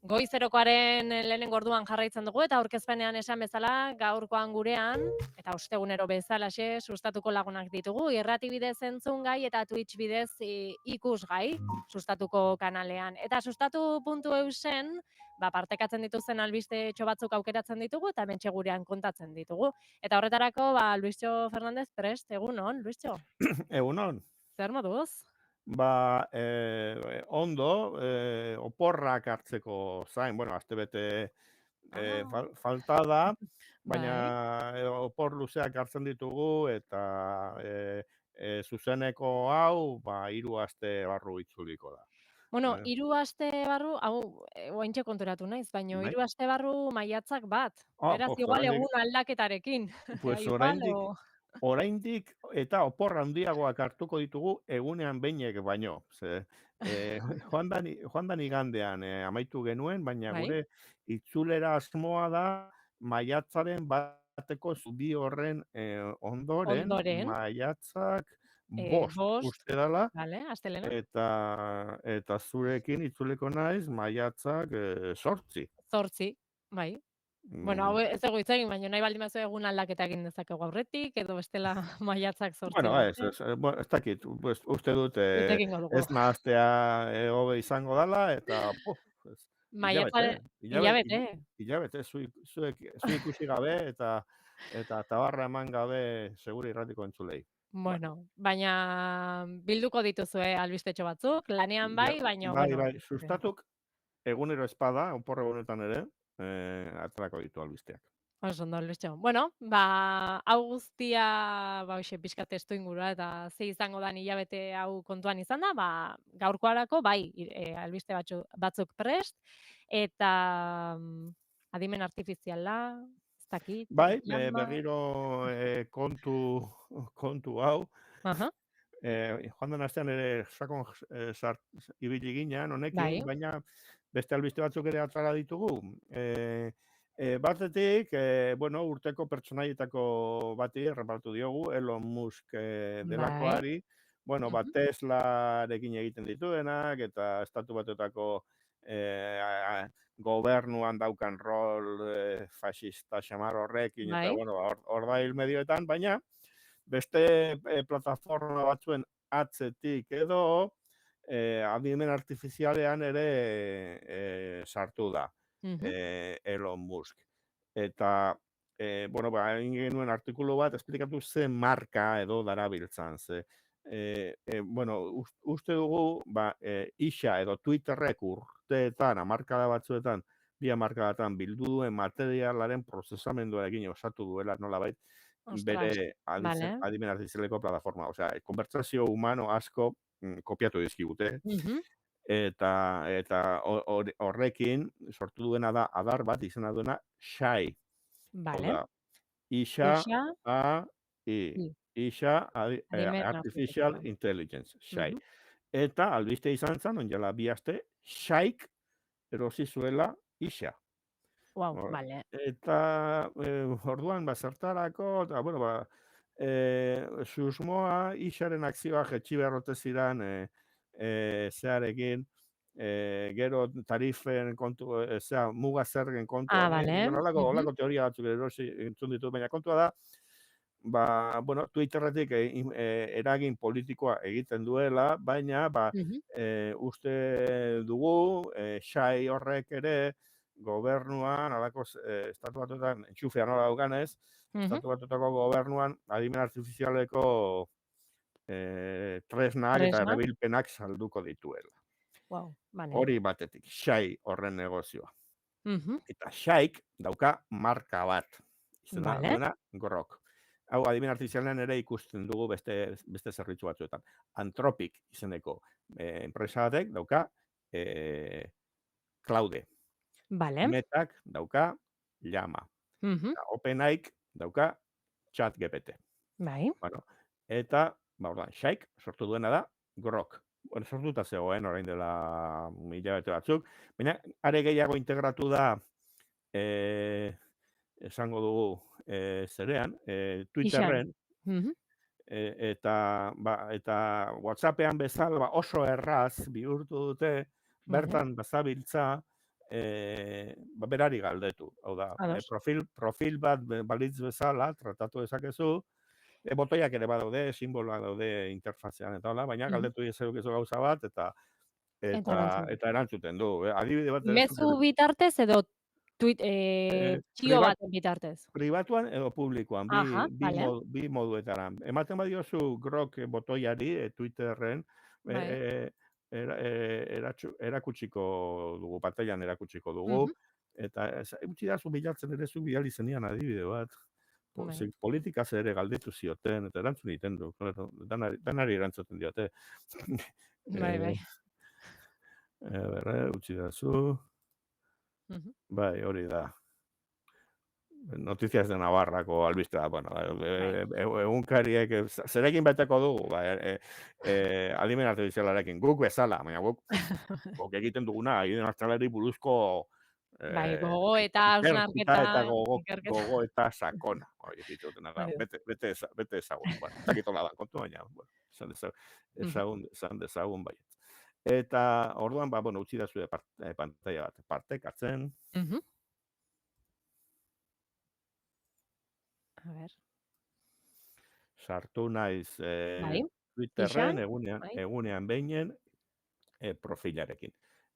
Goizerokoaren lehenengo orduan jarraitzen dugu eta aurkezpenean esan bezala gaurkoan gurean eta ostegunero bezalaxe sustatuko lagunak ditugu. Irrati bidez entzungai eta Twitch bidez ikusgai sustatuko kanalean. Eta sustatu.eusen partekatzen dituzten albistetxo batzuk aukeratzen ditugu eta hementxe gurean kontatzen ditugu. Eta horretarako Luistxo Fernandez prest, egunon, Luistxo? Egunon. Zer moduz? Ondo, oporrak hartzeko zain, bueno, astebete falta da, baina opor luzeak hartzen ditugu eta zuzeneko hau 3 aste barru itzuliko da. Bueno, 3 aste barru, hau, oraintxe konturatu naiz, baina 3 aste barru maiatzak bat. Beraz, igual egun aldaketarekin. Pues Igual, oraindik eta opor handiagoak hartuko ditugu egunean beinek baino. Ze, joan dan igandean amaitu genuen, baina gure itzulera asmoa da maiatzaren bateko zubi horren ondoren, maiatzak 5 uste dela, eta zurekin itzuleko naiz maiatzak 8. 8, bai. Bueno, hau ez dugu hitz egin, baina nahi baldin bazu egun aldaketa egin dezakegu aurretik, edo bestela maiatzak 8. Bueno, ez dakit, uste dut ez nahaztea hobe izango dela, eta hilabete, zuek ikusi gabe, eta tabarra eman gabe segure irratiko entzulei. Bueno, baina bilduko dituzue albistetxo batzuk, lanean bai, baina... Bai, sustatuk egunero espada, opor egunetan ere, atrako ditu albisteak. Oso ondo, Luistxo. Bueno, hau guztia, hoxe, pixka testu ingurua, eta ze izango da hilabete hau kontuan izan da, gaurkoarako, bai, albiste batzuk prest, eta adimen artifiziala, ez dakit. Bai, berriro kontu hau. Joan den astean ere sakon ibili ginean honekin, baina beste albiste batzuk ere atzara ditugu. Batetik, urteko pertsonaietako bati errepartu diogu, Elon Musk delakoari, Teslarekin egiten dituenak, eta estatu batuetako gobernuan daukan rol fascista xamar horrekin, eta hor da hil medioetan, baina beste plataforma batzuen atzetik edo adimen artifizialean ere sartu da Elon Musk. Eta, egin genuen artikulu bat, esplikatu ze marka edo darabiltzan. Uste dugu, isa edo Twitterrek urteetan, hamarkada batzuetan, bi hamarkadatan bildu duen materialaren prozesamenduarekin osatu duela nolabait, bere adimen artifizialeko plataforma. Osea, konbertsazio humano asko kopiatu dizkigute. Eta horrekin sortu duena da adar bat izena duena Shai. Isha Artificial Intelligence, Shai. Eta albiste izan zen, onjala 2 aste, Shaik erosi zuela Isha. Eta orduan zertarako, susmoa Isharen akzioa jetxi beharrote ziren zearekin, gero tarifen kontu, muga zergen kontu, holako teoria batzuk erosi entzun ditu, baina kontua da, Twitterretik eragin politikoa egiten duela, baina uste dugu, Shai horrek ere, gobernuan, alako estatu batuetan, entxufean hola dauganez, estatu batuetako gobernuan, adimen artifizialeko tresnak eta erabilpenak salduko dituela. Hori batetik, Shai horren negozioa. Eta Shaik dauka marka bat, izena duena Grok. Hau, adimen artifizialean ere ikusten dugu beste zerbitzu batzuetan. Anthropic izeneko enpresa batek dauka Claude. Metak dauka Llama. OpenAI dauka ChatGPT. Eta, Shaik sortu duena da Grok. Sortuta zegoen orain dela hilabete batzuk. Baina, are gehiago integratu da esango dugu zerean, Twitterren, eta WhatsAppean bezala oso erraz bihurtu dute, bertan bazabiltza berari galdetu. Hau da, profil bat balitz bezala, tratatu dezakezu, botoiak ere badaude, simboloak daude interfazean eta hola, baina galdetu dezakezu gauza bat, eta erantzuten du. Adibide bat... Mezu bitartez edo txio baten bitartez? Pribatuan edo publikoan, bi moduetara. Ematen badiozu grok botoiari, Twitterren, erakutsiko dugu, pantailan erakutsiko dugu, eta utzi da zu bilatzen ere zu bidali zenian adibide bat. Politikaz ere galdetu zioten, eta erantzun egiten du. Danari erantzuten diote. Bai. Utzi da zu. Bai, hori da. Noticias de Navarrako albistea, bueno, egunkariek, zerekin beteko dugu, adimen artifizialarekin, guk bezala, baina guk egiten duguna, egiten artzaleri buruzko gogo eta hausnarketa eta gogo eta sakona. Bete ezagun, takitola da kontu, baina esan dezagun bai. Eta orduan, utzi da zure pantalla bat, partekatzen. A ver. Sartu naiz Twitterren, egunean behinen, profilarekin.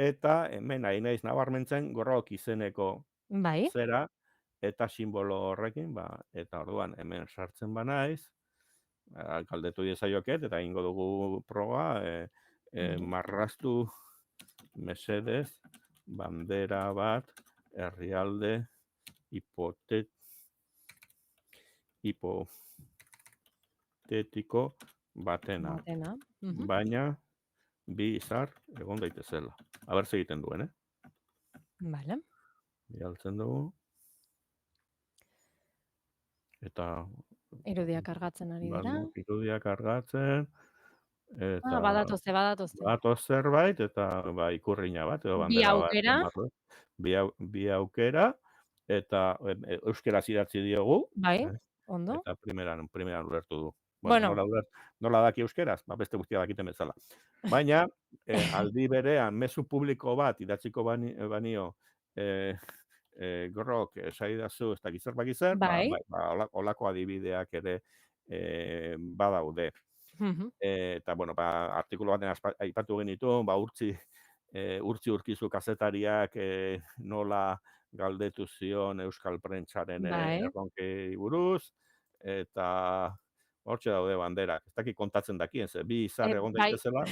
Eta hemen nahi naiz nabarmentzen grok izeneko zera, eta simbolo horrekin, eta orduan hemen sartzen banaiz, galdetu diezaioket, eta ingo dugu proba, marraztu mesedez, bandera bat, herrialde, hipotetiko batena. Baina, bi izar egon daitezela. Aber egiten duen, Vale. Bialtzen dugu. Eta... Irudia kargatzen ari dira. Irudia kargatzen. Badatozte. Badatoz zerbait, eta ikurriña bat, edo bandera bat. Bi aukera, eta euskeraz idatzi diogu. Bai, ondo. Eta primeran ulertu du. Nola daki euskeraz? Beste guztia dakiten bezala. Baina, aldi berean, mezu publiko bat idatziko banio grok esaidazu ez dakit zer, olako adibideak ere badaude. Eta, artikulu baten aipatu genitu, urkizu kazetariak nola galdetu zion Euskal Prentsaren erronkei buruz, eta hortxe daude banderak. Ez dakit kontatzen dakien, bi izar egon daitezela,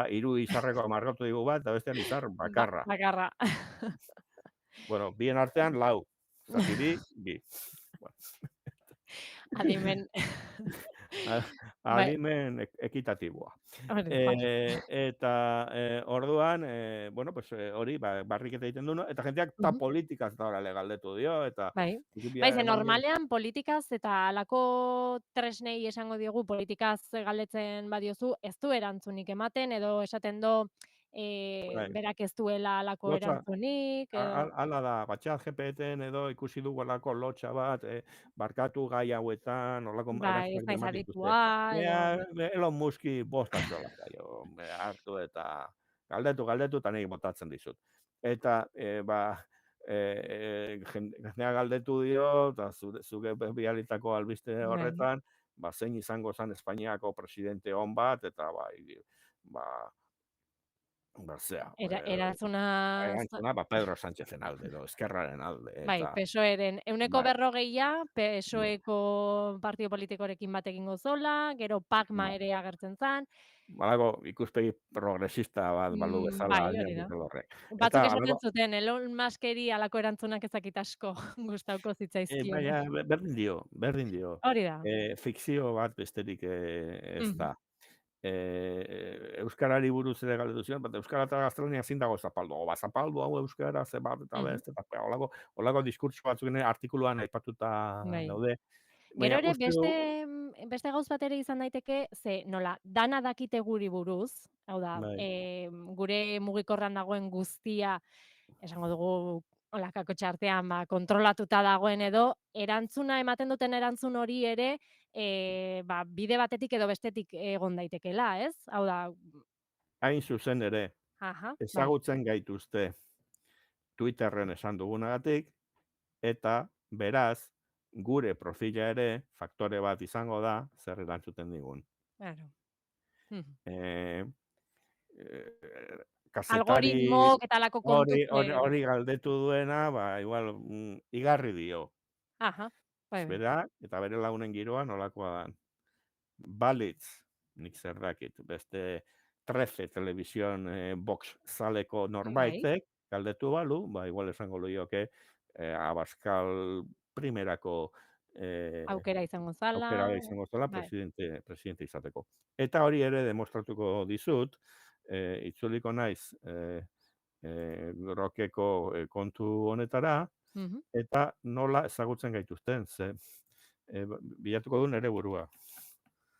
hiru izarreko margotu digu bat, eta bestean izar bakarra. Bien artean, lau. Zati bi. Adimen ekitatiboa. Eta orduan, hori barriketa egiten du, eta jenteak eta politikaz da horale galdetu dio. Normalean politikaz eta alako tresnei esango diogu politikaz galdetzen badiozu, ez du erantzunik ematen, edo esaten do berak ez duela alako erantzunik. Hala da, batxat GPT-en edo ikusi dugu alako lotxa bat, barkatu gai hauetan, olako ez naiz aditua. Elon Muski bostatxola, hartu eta galdetu, eta nahi botatzen dizut. Eta, jendea galdetu dio, eta zuke bialitako albiste horretan, zein izango zen Espainiako presidente hon bat, eta erantzuna Pedro Sánchezen alde, eskerraren alde. PSOEren 40%, PSOEko partido politikorekin bat egingo zola, gero PACMA ere agertzen zen. Balago, ikuspegi progresista bat balu bezala. Batzuk esaten zuten, Elon Muskeri alako erantzunak ezakit asko gustauko zitzaizkio. Berdin dio. Hori da. Fikzio bat besterik ez da. Euskarari buruz ere galdetu zion, bat Euskara eta gaztelania ezin dago zapaldu. Zapaldu hau Euskara, ze bat eta beste, eta holako diskurtso batzuk artikuluan aipatuta daude. Gero ere, beste gauz bat ere izan daiteke, ze nola, dana dakite guri buruz, hau da, gure mugikorran dagoen guztia, esango dugu, olakako txartean, kontrolatuta dagoen edo, ematen duten erantzun hori ere, bide batetik edo bestetik egon daitekela, ez? Hau da... Hain zuzen ere, ezagutzen gaituzte. Twitterren esan dugunagatik, eta beraz, gure profila ere faktore bat izango da zer erantzuten digun. Claro. Kazetari Algoritmok eta alako kontuk. hori galdetu duena, igual, igarri dio. Aha, bai. Bera, eta bere lagunen giroa nolakoa da. Balitz, nik zer dakit, beste 13 telebizion box zaleko norbaitek, galdetu balu, igual esango lioke, Abascal primerako aukera izango zala, presidente izateko. Eta hori ere demostratuko dizut, itzuliko naiz Rokeko kontu honetara, eta nola ezagutzen gaituzten, ze bilatuko du nere burua.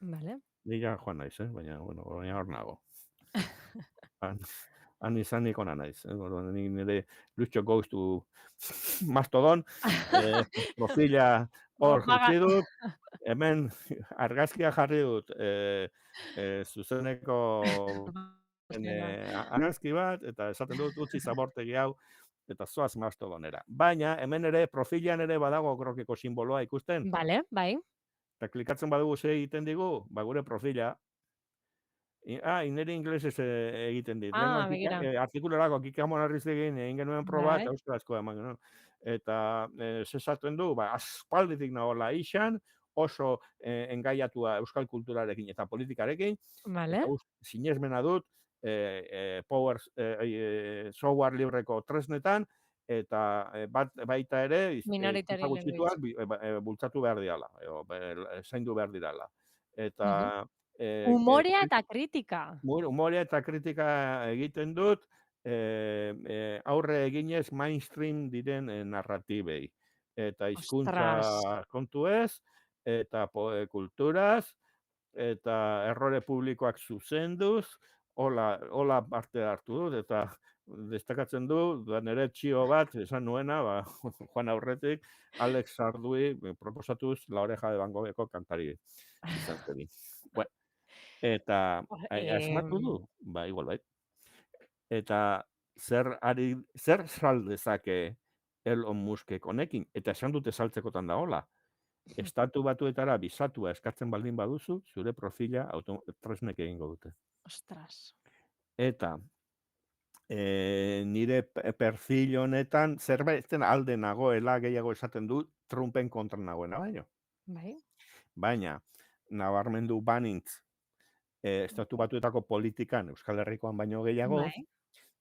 Vale. Nila joan naiz, baina, bueno, hor nago. Han izan ona naiz. Nire Lucho Goes to Mastodon, profila hor jutzi dut, hemen argazkia jarri dut, zuzeneko argazki bat, eta esaten dut utzi zabortegi hau, eta zoaz Mastodonera. Baina, hemen ere, profilan ere badago Rokeko simboloa ikusten. Bale, bai. Eta klikatzen badugu ze egiten digu, gure profila. Nire inglesez egiten dit. Begira. Artikulerako Kikamon Arrizegin egin genuen proba, eta euskarazko eman genuen. Eta zesaten du, aspalditik nagoela ixan, oso engaiatua euskal kulturarekin eta politikarekin, eta sinesmena dut, software libreko tresnetan, eta baita ere, Minoritari bultzatu behar diala, zaindu behar dirala. Eta umorea eta kritika. Umorea eta kritika egiten dut, aurre eginez mainstream diren narratibei. Eta hizkuntza kontu ez, eta kulturaz, eta errore publikoak zuzenduz, hola parte hartu dut, eta destakatzen du, nire txio bat, esan nuena, Juan aurretik, Alex Sardui proposatuz La Oreja de Van Gogheko kantari izan zedi. Bueno, eta asmatu du, igual bai. Eta zer saldezake Elon Muskek honekin, eta esan dute saltzekotan da hola. Estatu Batuetara bisatua eskatzen baldin baduzu, zure profila tresnek egingo dute. Ostras. Eta nire perfil honetan zerbaiten alde nagoela gehiago esaten du Trumpen kontra nagoena baino. Bai. Baina, nabarmendu banintz, Estatu Batuetako politikan Euskal Herrikoan baino gehiago,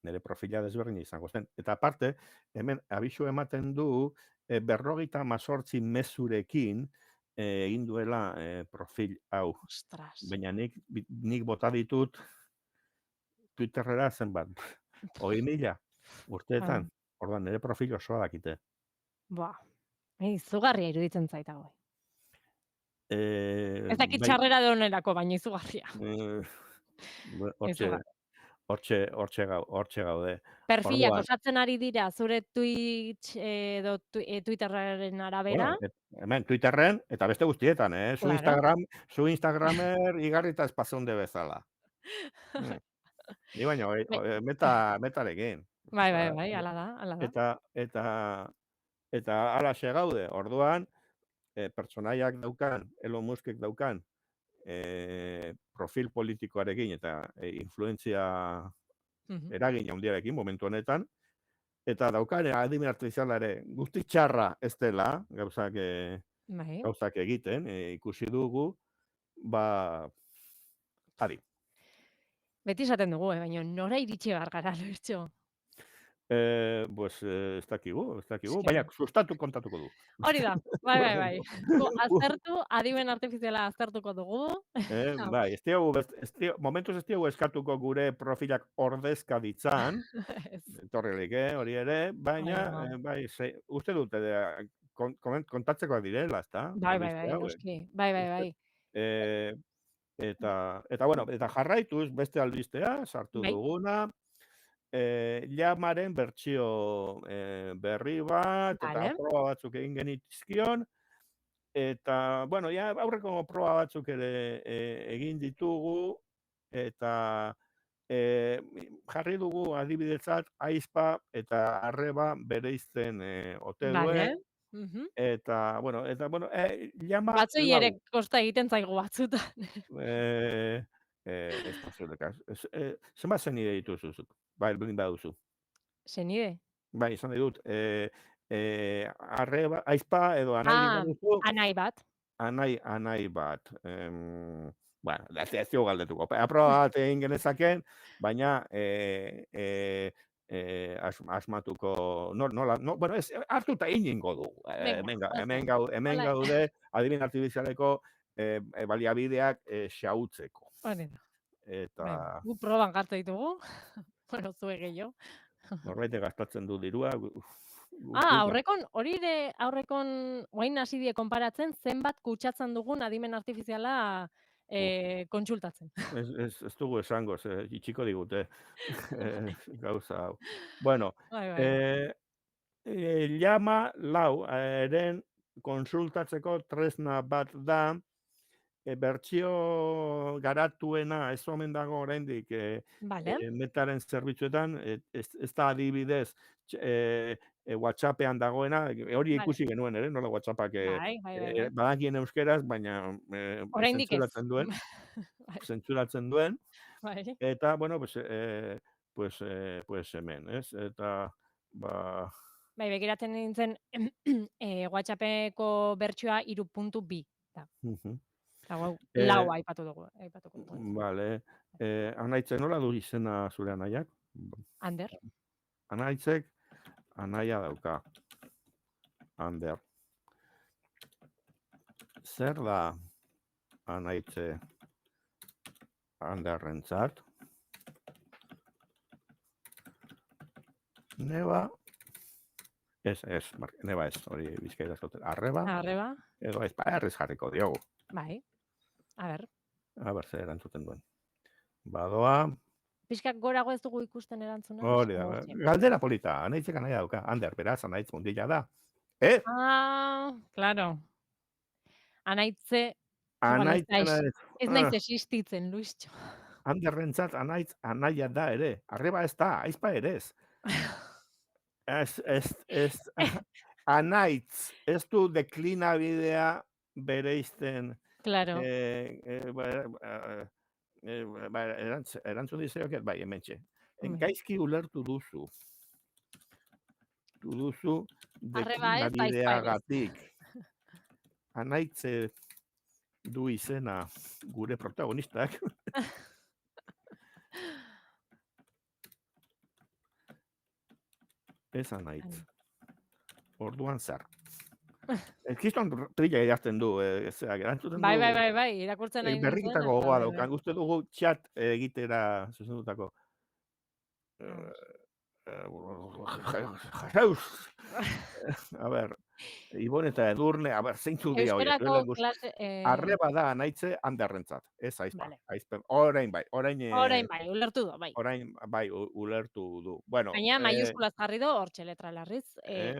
nire profila desberdin izango zen. Eta aparte, hemen abisu ematen du 58 mezurekin egin duela profil hau. Ostras. Baina nik bota ditut Twitterrera zenbat. 20.000 urteetan. Orduan, nire profil osoa dakite. Izugarria iruditzen zaitago. Ez dakit txarrera deonerako, baina izugarria. Hortxe gaude. Perfilak osatzen ari dira zure Twitch edo Twitterren arabera? Hemen, Twitterren, eta beste guztietan, zu Instagramer igarrita espazonde bezala. Ni baino, metarekin. Bai, ala da. Eta alaxe gaude, orduan, pertsonaiak daukan, Elon Muskek daukan, profil politikoarekin eta influentzia eragin handiarekin momentu honetan, eta daukan adimen artifiziala ere guzti txarra ez dela, gauzak egiten, ikusi dugu, adi. Beti esaten dugu, baina nora iritsi behar gara, Lertxo? Pues ez dakigu, baina sustatu kontatuko du. Hori da, bai. Aztertu, adimen artifiziala aztertuko dugu. Bai, momentuz ez diogu eskatuko gure profilak ordezka ditzan, etorrelik, hori ere, baina, uste dute, kontatzekoak direla, ezta? Bai. Eta jarraituz, beste albistea, sartu duguna, Llamaren bertsio berri bat, eta proba batzuk egin genitizkion, eta, aurreko proba batzuk ere egin ditugu, eta jarri dugu adibidetzat aizpa eta arreba bereizten ote duen, eta, bueno, llama Batzoi ere lau. kosta egiten zaigu batzutan. Ez posible, zenbat zenide dituzuzuk? Bai, berdin baduzu. Zenide? Bai, izan dut, arreba, aizpa edo anai baduzu. Anai bat. Anai bat. Bueno, ez dugu galdetuko. Aproba bat egin genezaken, baina asmatuko, bueno, hartu eta ingo du. Hemen gaude, adibin artifizialeko baliabideak xautzeko. Eta... Gu proban gartu ditugu. Bueno, zue gehiago. Norbaite gastatzen du dirua. Aurrekon, hori ere, oain hasi die konparatzen, zenbat kutsatzen dugun adimen artifiziala kontsultatzen. Ez dugu esango, itxiko digute gauza hau. Bueno, llama lau eren konsultatzeko tresna bat da, bertsio garatuena ez omen dago oraindik metaren zerbitzuetan, ez da adibidez WhatsAppean dagoena, hori ikusi genuen ere, nola WhatsAppak badakien euskeraz, baina zentsuratzen duen, eta, bueno, pues hemen, ez? Eta, Bai, begiratzen nintzen WhatsAppeko bertsioa 3.2 da. Lau aipatu dugu. Vale. Anaitzek nola du izena zure anaiak? Ander. Anaitzek anaia dauka. Ander. Zer da anaitze Anderrentzat? Neba. Neba ez, hori bizkaira zauten. Arreba. Edo ez, errez jarriko diogu. Bai. A ber, zer erantzuten duen. Badoa. Pixkak gorago ez dugu ikusten erantzuna. Hori da, galdera polita, anaitzek anaia dauka. Ander, beraz, anaitz mundila da. Claro. Anaitze... Ez naiz existitzen, Luistxo. Anderrentzat anaia da ere. Arreba ez da, aizpa ere ez. Anaitz, ez du deklinabidea bereizten. Claro. Erantzun dizeok, bai, hementxe. Gaizki ulertu duzu. Deklinabideagatik. Anaitze du izena gure protagonistak. Ez anaitz. Orduan zer. Kiston trilla idazten du, erantzuten du. Bai, irakurtzen nahi nintzen. Berriketako gogoa daukan, uste dugu txat egitera zuzendutako. A ber, Ibon eta Edurne, a ber, zeintzu dira hori. Arreba da anaitze Anderrentzat, ez aizpa. Orain bai, ulertu du, bai. Orain bai, ulertu du. Baina maiuskulaz jarri du, hortxe letra larriz,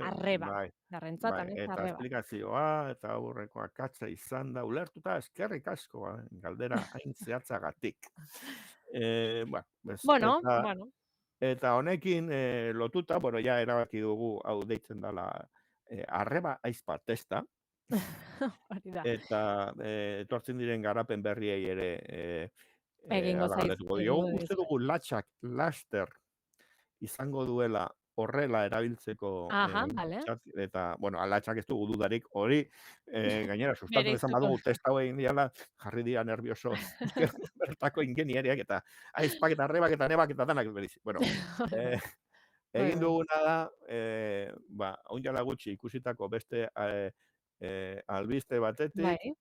arreba. Darrentzat, anaitz arreba. Eta esplikazioa, eta aurreko akatsa izan da, ulertuta eskerrik asko, galdera hain zehatzagatik. Bueno. Eta honekin lotuta, ja erabaki dugu hau deitzen dela arreba aizpa testa. Eta etortzen diren garapen berriei ere galdetuko diogu. Uste dugu laster izango duela horrela erabiltzeko eta, latxak ez dugu dudarik hori, gainera, sustatu ezan badugu testa hori indiala, jarri dira nervioso bertako ingenieriak eta aizpak eta arrebak eta nebak eta danak beriz. Egin duguna da, ondala gutxi ikusitako beste albiste batetik,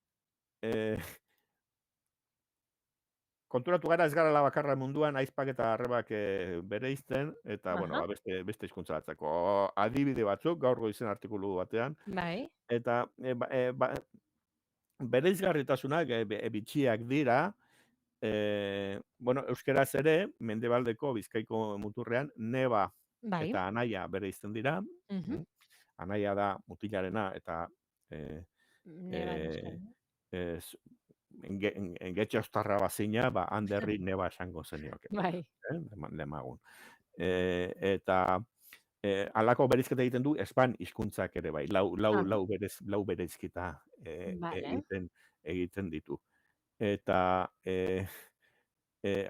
konturatu gara ez gara bakarra munduan aizpak eta arrebak bereizten, eta, beste hizkuntza batzako adibide batzuk, gaur goizen artikulu batean. Eta bereizgarritasunak bitxiak dira, euskeraz ere, Mendebaldeko Bizkaiko muturrean, neba eta anaia bereizten dira. Anaia da mutilarena eta getxe ostarra bazina, handerri neba esango zenioke. Bai. Lemagun. Eta alako berizketa egiten du espan hizkuntzak ere bai. Lau berizketa egiten ditu. Eta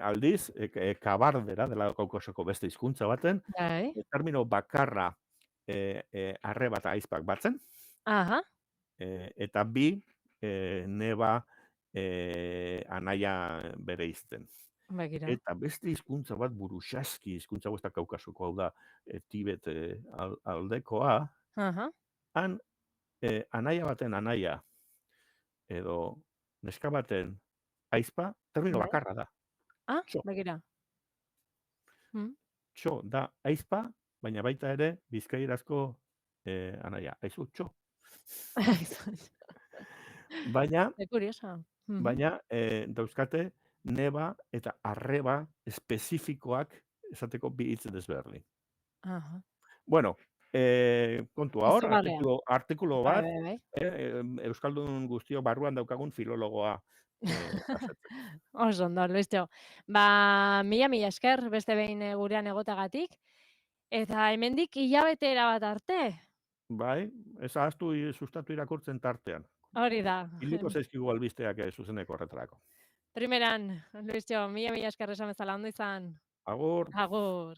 aldiz, kabardera, dela Kaukasoko beste hizkuntza baten, termino bakarra arreba eta aizpak batzen, eta bi neba anaia bere izten. Eta beste hizkuntza bat Burushaski hizkuntza hau ez da Kaukasoko, hau da Tibet aldekoa, han anaia baten anaia edo neska baten aizpa, termino bakarra da. Txo. Txo da aizpa, baina baita ere bizkaierazko anaia. Aizu, txo. Baina dauzkate neba eta arreba espezifikoak esateko bi hitz desberdin. Bueno, kontua hor, artikulo bat, Euskaldun guztio barruan daukagun filologoa. Oso ondo, Luistxo. Mila esker beste behin gurean egotagatik. Eta hemendik hilabetera bat arte. Bai, ez ahaztu sustatu irakurtzen tartean. Hori da. Iliko zaizkigu albisteak zuzeneko horretarako. Primeran, Luistxo, mila esker esan bezala, ondo izan. Agur. Agur.